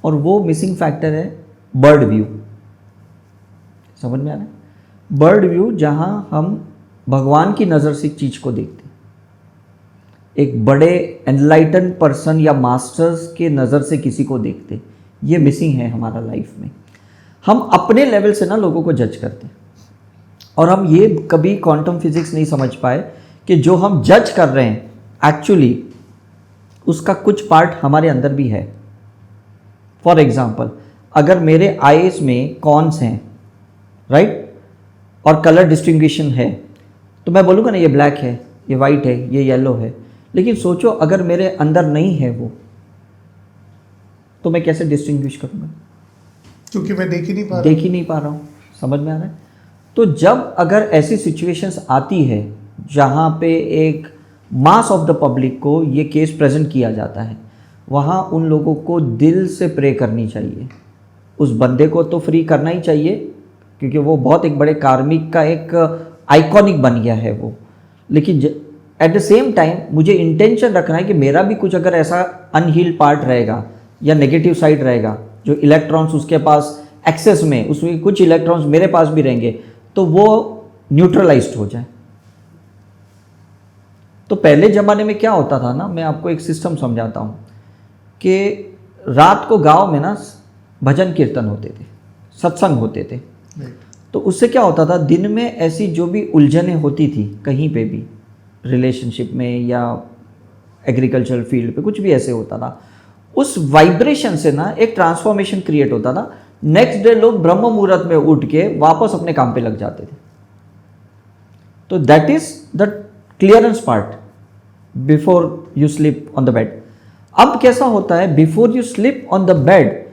और वो मिसिंग फैक्टर है बर्ड व्यू। समझ में आ रहा है? बर्ड व्यू, जहाँ हम भगवान की नज़र से एक चीज़ को देखते हैं, एक बड़े एनलाइटन पर्सन या मास्टर्स के नज़र से किसी को देखते, ये मिसिंग है हमारा लाइफ में। हम अपने लेवल से ना लोगों को जज करते हैं, और हम ये कभी क्वांटम फिजिक्स नहीं समझ पाए कि जो हम जज कर रहे हैं एक्चुअली उसका कुछ पार्ट हमारे अंदर भी है। फॉर एग्जाम्पल, अगर मेरे आईज में कॉन्स हैं, राइट, और कलर डिस्टिंग्विशन है, तो मैं बोलूँगा ना ये ब्लैक है, ये वाइट है, ये येलो है। लेकिन सोचो अगर मेरे अंदर नहीं है वो, तो मैं कैसे डिस्टिंग्विश करूँगा? क्योंकि मैं देख ही नहीं पा रहा हूँ। समझ में आ रहा है? तो जब अगर ऐसी सिचुएशंस आती है जहाँ पे एक मास ऑफ द पब्लिक को ये केस प्रेजेंट किया जाता है, वहाँ उन लोगों को दिल से प्रे करनी चाहिए। उस बंदे को तो फ्री करना ही चाहिए, क्योंकि वो बहुत एक बड़े कार्मिक का एक आइकॉनिक बन गया है वो। लेकिन एट द सेम टाइम मुझे इंटेंशन रखना है कि मेरा भी कुछ अगर ऐसा अनहील्ड पार्ट रहेगा या नेगेटिव साइड रहेगा, जो इलेक्ट्रॉन्स उसके पास एक्सेस में, उसमें कुछ इलेक्ट्रॉन्स मेरे पास भी रहेंगे, तो वो न्यूट्रलाइज्ड हो जाए। तो पहले ज़माने में क्या होता था ना, मैं आपको एक सिस्टम समझाता हूँ कि रात को गांव में ना भजन कीर्तन होते थे, सत्संग होते थे। तो उससे क्या होता था, दिन में ऐसी जो भी उलझनें होती थी कहीं पे भी, रिलेशनशिप में या एग्रीकल्चरल फील्ड पे, कुछ भी ऐसे होता था, उस वाइब्रेशन से ना एक ट्रांसफॉर्मेशन क्रिएट होता था। नेक्स्ट डे लोग ब्रह्म मुहूर्त में उठ के वापस अपने काम पे लग जाते थे। तो that is the clearance part before you sleep on the bed. अब कैसा होता है, before you sleep on the bed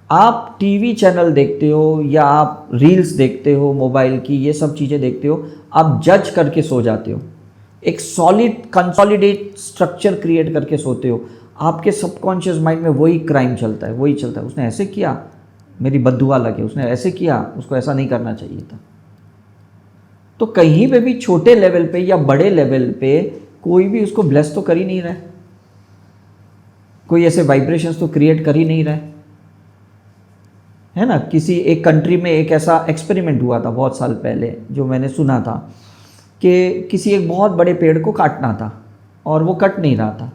आप टीवी चैनल देखते हो या आप रील्स देखते हो मोबाइल की, ये सब चीज़ें देखते हो, आप जज करके सो जाते हो, एक सॉलिड कंसोलिडेट स्ट्रक्चर क्रिएट करके सोते हो। आपके सबकॉन्शियस माइंड में वही क्राइम चलता है, वही चलता है, उसने ऐसे किया मेरी बद्दुआ लगे, उसने ऐसे किया उसको ऐसा नहीं करना चाहिए था। तो कहीं पे भी छोटे लेवल पे या बड़े लेवल पे कोई भी उसको ब्लेस तो कर ही नहीं रहा है, कोई ऐसे वाइब्रेशंस तो क्रिएट कर ही नहीं रहा है ना। किसी एक कंट्री में एक ऐसा एक्सपेरिमेंट हुआ था बहुत साल पहले जो मैंने सुना था कि किसी एक बहुत बड़े पेड़ को काटना था और वो कट नहीं रहा था,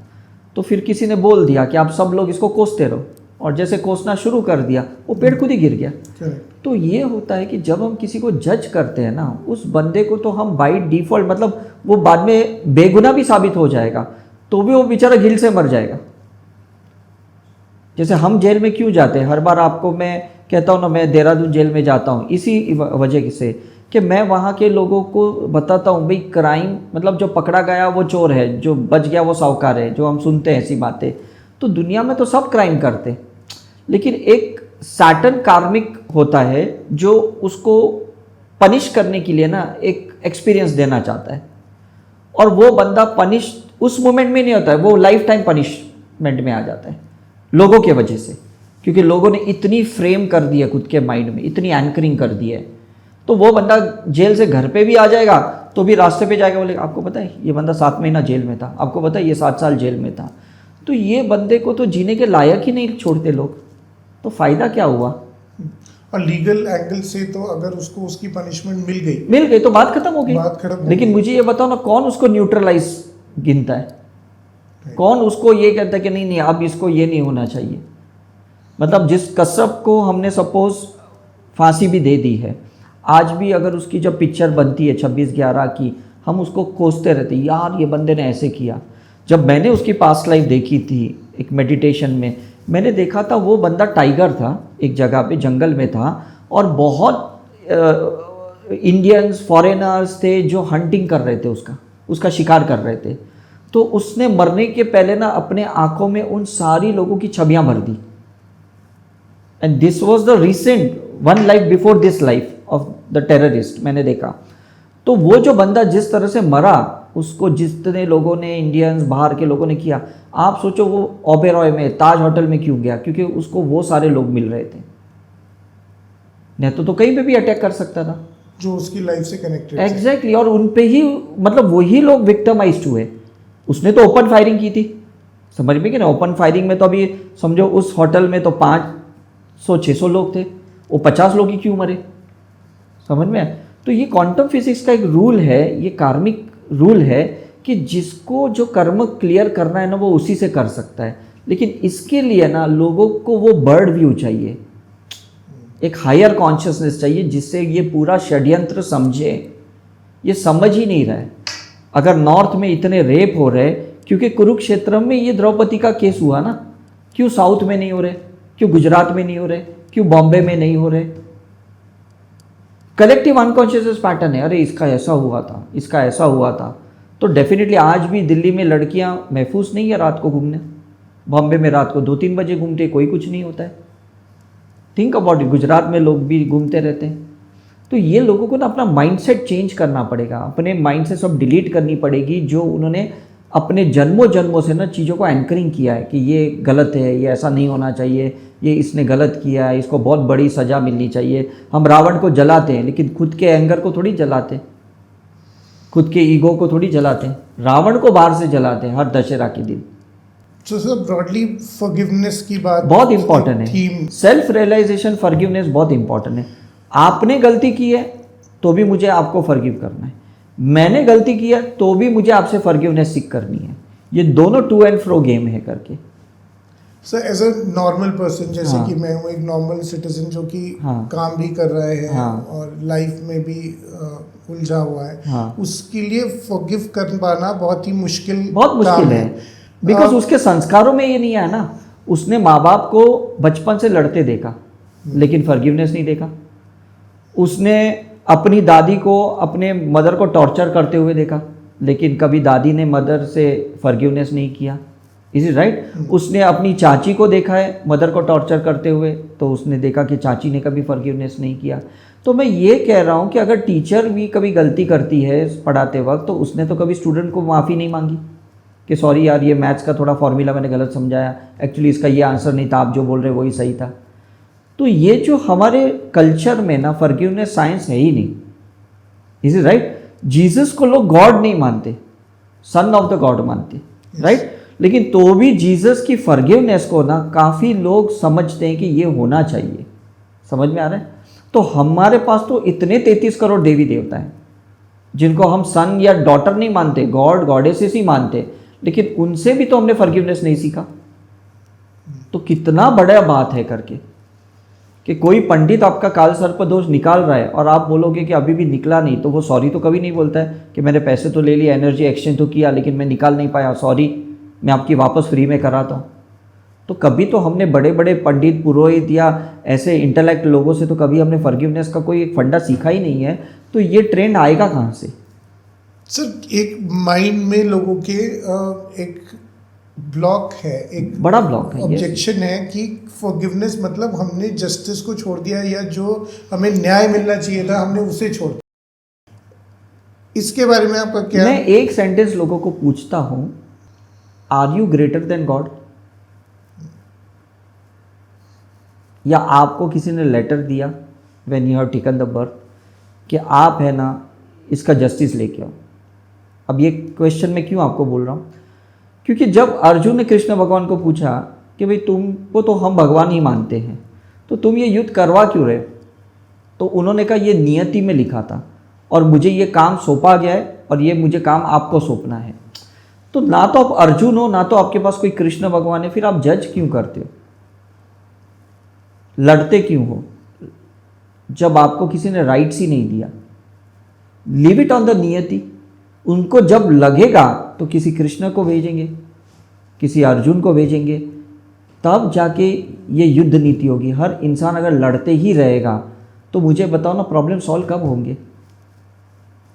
तो फिर किसी ने बोल दिया कि आप सब लोग इसको कोसते रहो, और जैसे कोसना शुरू कर दिया वो पेड़ खुद ही गिर गया। तो ये होता है कि जब हम किसी को जज करते हैं ना, उस बंदे को तो हम बाई डिफ़ॉल्ट, मतलब वो बाद में बेगुनाह भी साबित हो जाएगा तो भी वो बेचारा घिल से मर जाएगा। जैसे हम जेल में क्यों जाते हैं, हर बार आपको मैं कहता हूँ ना, मैं देहरादून जेल में जाता हूँ इसी वजह से कि मैं वहाँ के लोगों को बताता हूँ भाई क्राइम मतलब जो पकड़ा गया वो चोर है, जो बच गया वो साहूकार है, जो हम सुनते हैं ऐसी बातें। तो दुनिया में तो सब क्राइम करते, लेकिन एक सैटर्न कार्मिक होता है जो उसको पनिश करने के लिए ना एक एक्सपीरियंस देना चाहता है, और वो बंदा पनिश उस मोमेंट में नहीं होता है, वो लाइफ टाइम पनिशमेंट में आ जाता है लोगों के वजह से, क्योंकि लोगों ने इतनी फ्रेम कर दी है खुद के माइंड में, इतनी एंकरिंग कर दी है। तो वो बंदा जेल से घर पे भी आ जाएगा तो भी रास्ते पे जाएगा, बोलेगा आपको पता है ये बंदा 7 महीना जेल में था, आपको पता है ये 7 साल जेल में था। तो ये बंदे को तो जीने के लायक ही नहीं छोड़ते लोग, तो फ़ायदा क्या हुआ। और लीगल एंगल से तो अगर उसको उसकी पनिशमेंट मिल गई तो बात खत्म हो गई। बात खत्म हो लेकिन गई। मुझे ये बताओ ना, कौन उसको न्यूट्रलाइज गिनता है, कौन उसको ये कहता है कि नहीं नहीं अब इसको ये नहीं होना चाहिए। मतलब जिस कसब को हमने सपोज फांसी भी दे दी है, आज भी अगर उसकी जब पिक्चर बनती है 26/11 की, हम उसको कोसते रहते यार ये बंदे ने ऐसे किया। जब मैंने उसकी पास्ट लाइफ देखी थी एक मेडिटेशन में, मैंने देखा था वो बंदा टाइगर था, एक जगह पे जंगल में था, और बहुत इंडियंस फॉरेनर्स थे जो हंटिंग कर रहे थे, उसका शिकार कर रहे थे। तो उसने मरने के पहले ना अपने आंखों में उन सारी लोगों की छवियां भर दी, and this was the recent 1 life before this life of the terrorist मैंने देखा। तो वो जो बंदा जिस तरह से मरा, उसको जितने लोगों ने, इंडियंस बाहर के लोगों ने किया, आप सोचो वो ओबेरॉय में ताज होटल में क्यों गया, क्योंकि उसको वो सारे लोग मिल रहे थे, नहीं तो कहीं पे भी अटैक कर सकता था जो उसकी लाइफ से कनेक्टेड। एग्जैक्टली और उन पे ही मतलब वही लोग विक्टिमाइज्ड हुए। उसने तो ओपन फायरिंग की थी, समझ में कि ना, ओपन फायरिंग में तो अभी समझो उस होटल में तो 500-600 लोग थे, वो 50 लोग ही क्यों मरे, समझ में। तो ये क्वांटम फिजिक्स का एक रूल है, ये कार्मिक रूल है कि जिसको जो कर्म क्लियर करना है ना वो उसी से कर सकता है। लेकिन इसके लिए ना लोगों को वो बर्ड व्यू चाहिए, एक हायर कॉन्शियसनेस चाहिए जिससे ये पूरा षड्यंत्र समझे। ये समझ ही नहीं रहा है। अगर नॉर्थ में इतने रेप हो रहे, क्योंकि कुरुक्षेत्र में ये द्रौपदी का केस हुआ ना, क्यों साउथ में नहीं हो रहे, क्यों गुजरात में नहीं हो रहे, क्यों बॉम्बे में नहीं हो रहे। कलेक्टिव अनकॉन्शियस पैटर्न है, अरे इसका ऐसा हुआ था, इसका ऐसा हुआ था। तो डेफिनेटली आज भी दिल्ली में लड़कियां महफूज नहीं है रात को घूमने, बॉम्बे में रात को 2-3 बजे घूमते कोई कुछ नहीं होता है। थिंक अबाउट इट, गुजरात में लोग भी घूमते रहते हैं। तो ये लोगों को ना अपना माइंडसेट चेंज करना पड़ेगा, अपने माइंड से सब डिलीट करनी पड़ेगी जो उन्होंने अपने जन्मों से ना चीज़ों को एंकरिंग किया है कि ये गलत है, ये ऐसा नहीं होना चाहिए, ये इसने गलत किया है, इसको बहुत बड़ी सज़ा मिलनी चाहिए। हम रावण को जलाते हैं लेकिन खुद के एंगर को थोड़ी जलाते, खुद के ईगो को थोड़ी जलाते हैं, रावण को बाहर से जलाते हैं हर दशहरा के दिन। तो सर ब्रॉडली फॉरगिवनेस की बात बहुत इंपॉर्टेंट है, सेल्फ रियलाइजेशन फॉरगिवनेस बहुत इंपॉर्टेंट है। आपने गलती की है तो भी मुझे आपको फॉरगिव करना है, मैंने गलती की है तो भी मुझे आपसे फॉरगिवनेस सीख करनी है। ये दोनों टू एंड फ्रो गेम है करके। Sir as a normal person, जैसे कि मैं हूँ एक नॉर्मल सिटीजन जो कि काम भी कर रहे हैं और लाइफ में भी उलझा हुआ है, उसके लिए फॉरगिव कर पाना बहुत मुश्किल है, बिकॉज उसके संस्कारों में ये नहीं आया ना। उसने माँ बाप को बचपन से लड़ते देखा लेकिन फॉरगिवनेस नहीं देखा। उसने अपनी दादी को, अपने मदर को टॉर्चर करते हुए देखा लेकिन कभी दादी ने मदर से फॉरगिवनेस नहीं किया, इज इट राइट? उसने अपनी चाची को देखा है मदर को टॉर्चर करते हुए, तो उसने देखा कि चाची ने कभी फॉरगिवनेस नहीं किया। तो मैं ये कह रहा हूँ कि अगर टीचर भी कभी गलती करती है पढ़ाते वक्त, तो उसने तो कभी स्टूडेंट को माफ़ी नहीं मांगी कि सॉरी यार ये मैथ्स का थोड़ा फॉर्मूला मैंने गलत समझाया, एक्चुअली इसका ये आंसर नहीं था, आप जो बोल रहे वही सही था। तो ये जो हमारे कल्चर में ना फॉरगिवनेस साइंस है ही नहीं, इज इट राइट? जीसस को लोग गॉड नहीं मानते, सन ऑफ द गॉड मानते, राइट? लेकिन तो भी जीसस की फॉरगिवनेस को ना काफ़ी लोग समझते हैं कि ये होना चाहिए। समझ में आ रहा है? तो हमारे पास तो इतने 33 करोड़ देवी देवता हैं जिनको हम सन या डॉटर नहीं मानते, गॉड गॉडेसेस ही मानते, लेकिन उनसे भी तो हमने फॉरगिवनेस नहीं सीखा। तो कितना बड़ा बात है करके कि कोई पंडित आपका काल सर्प दोष निकाल रहा है और आप बोलोगे कि अभी भी निकला नहीं, तो वो सॉरी तो कभी नहीं बोलता है कि मैंने पैसे तो ले लिए, एनर्जी एक्सचेंज तो किया, लेकिन मैं निकाल नहीं पाया, सॉरी मैं आपकी वापस फ्री में कराता हूँ। तो कभी तो हमने बड़े बड़े पंडित पुरोहित या ऐसे इंटेलेक्ट लोगों से तो कभी हमने फॉरगिवनेस का कोई फंडा सीखा ही नहीं है। तो ये ट्रेंड आएगा कहाँ से? सर एक माइंड में लोगों के एक ब्लॉक है, एक बड़ा ब्लॉक है, ऑब्जेक्शन है कि फॉरगिवनेस मतलब हमने जस्टिस को छोड़ दिया, या जो हमें न्याय मिलना चाहिए था हमने उसे छोड़ दिया। इसके बारे में आपका क्या? मैं एक सेंटेंस लोगों को पूछता हूँ, are you greater than God? या आपको किसी ने लेटर दिया when you have taken the birth कि आप है ना इसका जस्टिस लेके आओ? अब ये क्वेश्चन मैं क्यों आपको बोल रहा हूँ, क्योंकि जब अर्जुन ने कृष्ण भगवान को पूछा कि भाई तुमको तो हम भगवान ही मानते हैं, तो तुम ये युद्ध करवा क्यों रहे? तो उन्होंने कहा ये नियति में लिखा था और मुझे ये काम सौंपा गया है और ये मुझे काम आपको सौंपना है। तो ना तो आप अर्जुन हो, ना तो आपके पास कोई कृष्ण भगवान है, फिर आप जज क्यों करते हो? लड़ते क्यों हो जब आपको किसी ने राइट्स ही नहीं दिया? लीव इट ऑन द नियति। उनको जब लगेगा तो किसी कृष्ण को भेजेंगे, किसी अर्जुन को भेजेंगे, तब जाके ये युद्ध नीति होगी। हर इंसान अगर लड़ते ही रहेगा तो मुझे बताओ ना प्रॉब्लम सॉल्व कब होंगे?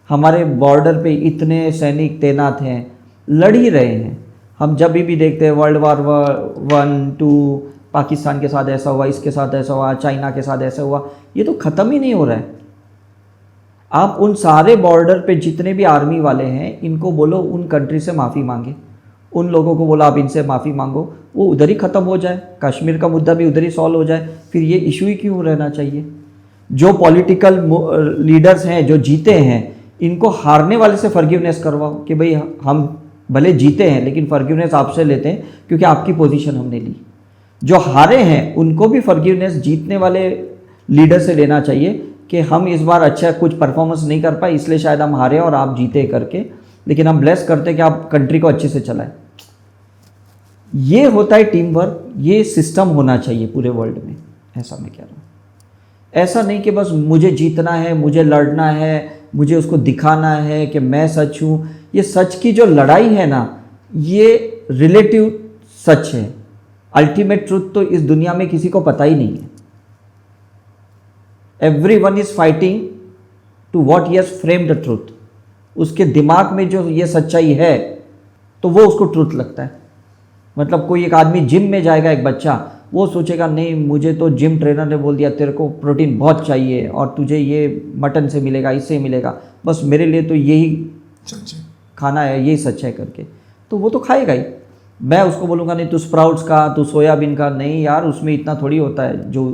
हमारे बॉर्डर पे इतने सैनिक तैनात हैं, लड़ ही रहे हैं। हम जब भी देखते हैं वर्ल्ड वार 1, 2, पाकिस्तान के साथ ऐसा हुआ, इसके साथ ऐसा हुआ, चाइना के साथ ऐसा हुआ, ये तो ख़त्म ही नहीं हो रहा है। आप उन सारे बॉर्डर पे जितने भी आर्मी वाले हैं इनको बोलो उन कंट्री से माफ़ी मांगे, उन लोगों को बोलो आप इनसे माफ़ी मांगो, वो उधर ही ख़त्म हो जाए, कश्मीर का मुद्दा भी उधर ही सॉल्व हो जाए। फिर ये इशू ही क्यों रहना चाहिए? जो पॉलिटिकल लीडर्स हैं जो जीते हैं, इनको हारने वाले से फॉरगिवनेस करवाओ कि भाई हम भले जीते हैं लेकिन फॉरगिवनेस आपसे लेते हैं क्योंकि आपकी पोजीशन हमने ली। जो हारे हैं उनको भी फॉरगिवनेस जीतने वाले लीडर से लेना चाहिए कि हम इस बार अच्छा कुछ परफॉर्मेंस नहीं कर पाए इसलिए शायद हम हारे और आप जीते करके, लेकिन हम ब्लेस करते कि आप कंट्री को अच्छे से चलाएं। ये होता है टीम वर्क, ये सिस्टम होना चाहिए पूरे वर्ल्ड में, ऐसा मैं कह रहा हूँ। ऐसा नहीं कि बस मुझे जीतना है, मुझे लड़ना है, मुझे उसको दिखाना है कि मैं सच हूँ। ये सच की जो लड़ाई है ना, ये रिलेटिव सच है। अल्टीमेट ट्रुथ तो इस दुनिया में किसी को पता ही नहीं है। Everyone is fighting to what he has framed the truth. उसके दिमाग में जो ये सच्चाई है तो वो उसको ट्रुथ लगता है। मतलब कोई एक आदमी जिम में जाएगा, एक बच्चा, वो सोचेगा नहीं मुझे तो जिम ट्रेनर ने बोल दिया तेरे को प्रोटीन बहुत चाहिए और तुझे ये मटन से मिलेगा, इससे मिलेगा, बस मेरे लिए तो यही खाना है, यही सच है करके, तो वो तो खाएगा ही। मैं उसको बोलूँगा नहीं तू स्प्राउट्स का, तू सोयाबीन का, नहीं यार उसमें इतना थोड़ी होता है जो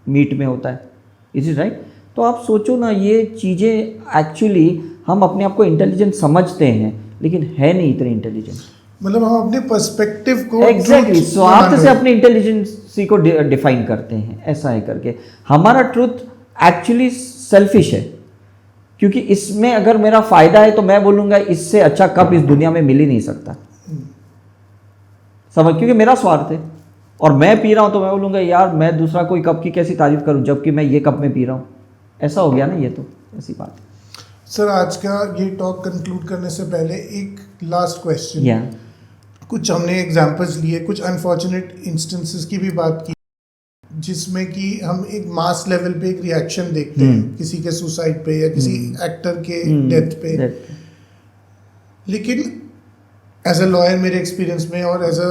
मीट में होता है। Is it right? तो आप सोचो ना, ये चीज़ें एक्चुअली हम अपने आप को इंटेलिजेंट समझते हैं लेकिन है नहीं इतने इंटेलिजेंट। मतलब हम अपने पर्सपेक्टिव को एग्जैक्टली स्वार्थ से अपनी इंटेलिजेंसी को डिफाइन करते हैं, ऐसा है करके। हमारा ट्रुथ एक्चुअली सेल्फिश है, क्योंकि इसमें अगर मेरा फायदा है तो मैं बोलूँगा इससे अच्छा कप इस दुनिया में मिल ही नहीं सकता, समझ, क्योंकि मेरा स्वार्थ है। और मैं पी रहा हूँ तो मैं बोलूँगा यार मैं दूसरा कोई कप की कैसी तारीफ करूँ जबकि मैं ये कप में पी रहा हूँ। ऐसा हो गया ना, ये तो ऐसी बात है। सर आज का ये टॉक कंक्लूड करने से पहले एक लास्ट क्वेश्चन। कुछ हमने एग्जांपल्स लिए, कुछ अनफॉर्चुनेट इंस्टेंसेस की भी बात की जिसमें कि हम एक मास लेवल पे एक रिएक्शन देखते हैं किसी के सुसाइड पे या किसी एक्टर के डेथ पे। लेकिन एज अ लॉयर मेरे एक्सपीरियंस में और as a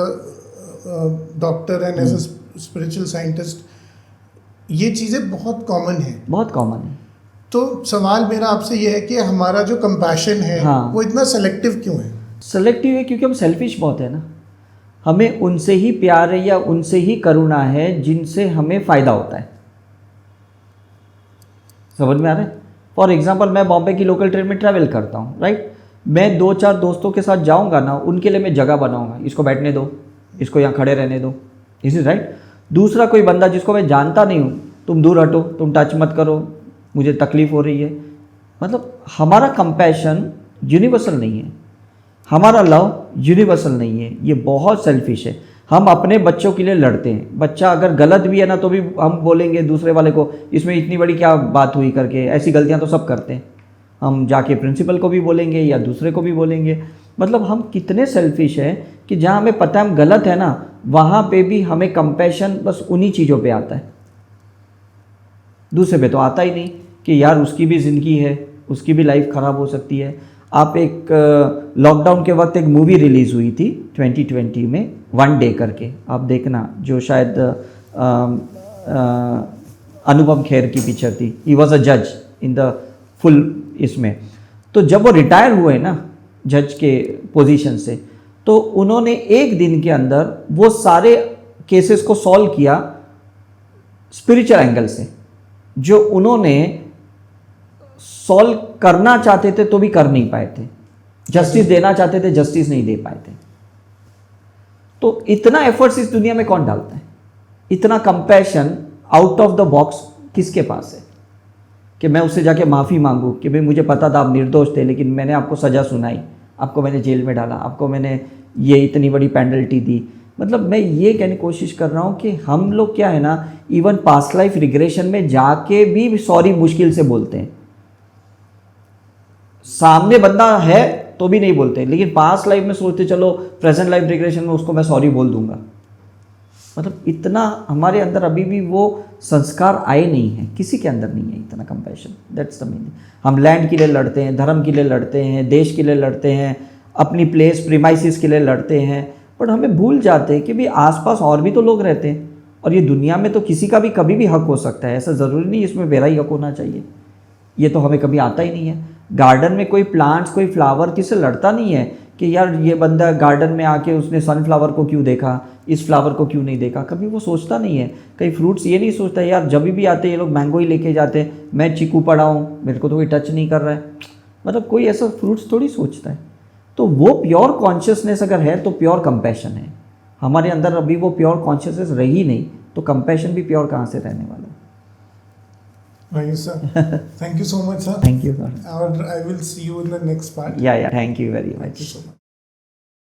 doctor and as a spiritual scientist ये चीज़ें बहुत कॉमन हैं। बहुत कॉमन है। तो सवाल मेरा आपसे ये है कि हमारा जो कंपैशन है हाँ। वो इतना सेलेक्टिव क्यों है? सेलेक्टिव है क्योंकि हम सेल्फिश बहुत है ना। हमें उनसे ही प्यार है या उनसे ही करुणा है जिनसे हमें फ़ायदा होता है। समझ में आ रहा है? फॉर एग्जाम्पल मैं बॉम्बे की लोकल ट्रेन में ट्रैवल करता हूँ, राइट। मैं 2-4 दोस्तों के साथ जाऊँगा ना, उनके लिए मैं जगह बनाऊँगा, इसको बैठने दो, इसको यहाँ खड़े रहने दो, इज इज राइट। दूसरा कोई बंदा जिसको मैं जानता नहीं हूँ, तुम दूर हटो, तुम टच मत करो, मुझे तकलीफ़ हो रही है। मतलब हमारा कंपैशन यूनिवर्सल नहीं है, हमारा लव यूनिवर्सल नहीं है, ये बहुत सेल्फिश है। हम अपने बच्चों के लिए लड़ते हैं, बच्चा अगर गलत भी है ना तो भी हम बोलेंगे दूसरे वाले को इसमें इतनी बड़ी क्या बात हुई करके, ऐसी गलतियां तो सब करते हैं। हम जाके प्रिंसिपल को भी बोलेंगे या दूसरे को भी बोलेंगे। मतलब हम कितने सेल्फिश हैं कि जहाँ हमें पता है हम गलत है ना, वहाँ पे भी हमें कंपैशन बस उन्हीं चीज़ों पे आता है, दूसरे पे तो आता ही नहीं कि यार उसकी भी ज़िंदगी है, उसकी भी लाइफ ख़राब हो सकती है। आप एक लॉकडाउन के वक्त एक मूवी रिलीज़ हुई थी 2020 में, वन डे करके, आप देखना, जो शायद अनुपम खेर की पिक्चर थी। ही वॉज अ जज इन द फुल इसमें। तो जब वो रिटायर हुए ना जज के पोजीशन से, तो उन्होंने एक दिन के अंदर वो सारे केसेस को सॉल्व किया स्पिरिचुअल एंगल से, जो उन्होंने सॉल्व करना चाहते थे तो भी कर नहीं पाए थे, जस्टिस देना चाहते थे, जस्टिस नहीं दे पाए थे। तो इतना एफर्ट्स इस दुनिया में कौन डालता है? इतना compassion out of the box किसके पास है कि मैं उससे जाके माफ़ी मांगू कि भाई मुझे पता था आप निर्दोष थे, लेकिन मैंने आपको सज़ा सुनाई, आपको मैंने जेल में डाला, आपको मैंने ये इतनी बड़ी पेनल्टी दी। मतलब मैं ये कहने की कोशिश कर रहा हूँ कि हम लोग क्या है ना, इवन पास्ट लाइफ रिग्रेशन में जाके भी सॉरी मुश्किल से बोलते हैं। सामने बंदा है तो भी नहीं बोलते, लेकिन पास्ट लाइफ में सोचते चलो प्रेजेंट लाइफ रिग्रेशन में उसको मैं सॉरी बोल दूंगा। मतलब इतना हमारे अंदर अभी भी वो संस्कार आए नहीं है, किसी के अंदर नहीं है इतना कंपैशन। That's the meaning. हम लैंड के लिए लड़ते हैं, धर्म के लिए लड़ते हैं, देश के लिए लड़ते हैं, अपनी प्लेस प्रीमाइसिस के लिए लड़ते हैं, बट हमें भूल जाते हैं कि भी आसपास और भी तो लोग रहते हैं, और ये दुनिया में तो किसी का भी कभी भी हक हो सकता है। ऐसा ज़रूरी नहीं इसमें मेरा ही हक होना चाहिए, ये तो हमें कभी आता ही नहीं है। गार्डन में कोई प्लांट्स, कोई फ्लावर किससे लड़ता नहीं है कि यार ये बंदा गार्डन में आके उसने सनफ्लावर को क्यों देखा, इस फ्लावर को क्यों नहीं देखा, कभी वो सोचता नहीं है। कई फ्रूट्स ये नहीं सोचता यार जब भी आते ये लोग मैंगो ही लेके जाते हैं, मैं चीकू पड़ा हूँ, मेरे को तो कोई टच नहीं कर रहा है। मतलब कोई ऐसा फ्रूट्स थोड़ी सोचता है। तो वो प्योर कॉन्शियसनेस अगर है तो प्योर कंपैशन है हमारे अंदर। अभी वो प्योर कॉन्शियसनेस रही नहीं तो कंपैशन भी प्योर कहाँ से रहने वाला है? Right, sir. Thank you so much, sir. Thank you, sir. And I will see you in the next part. Yeah, thank you very much. Thank you so much.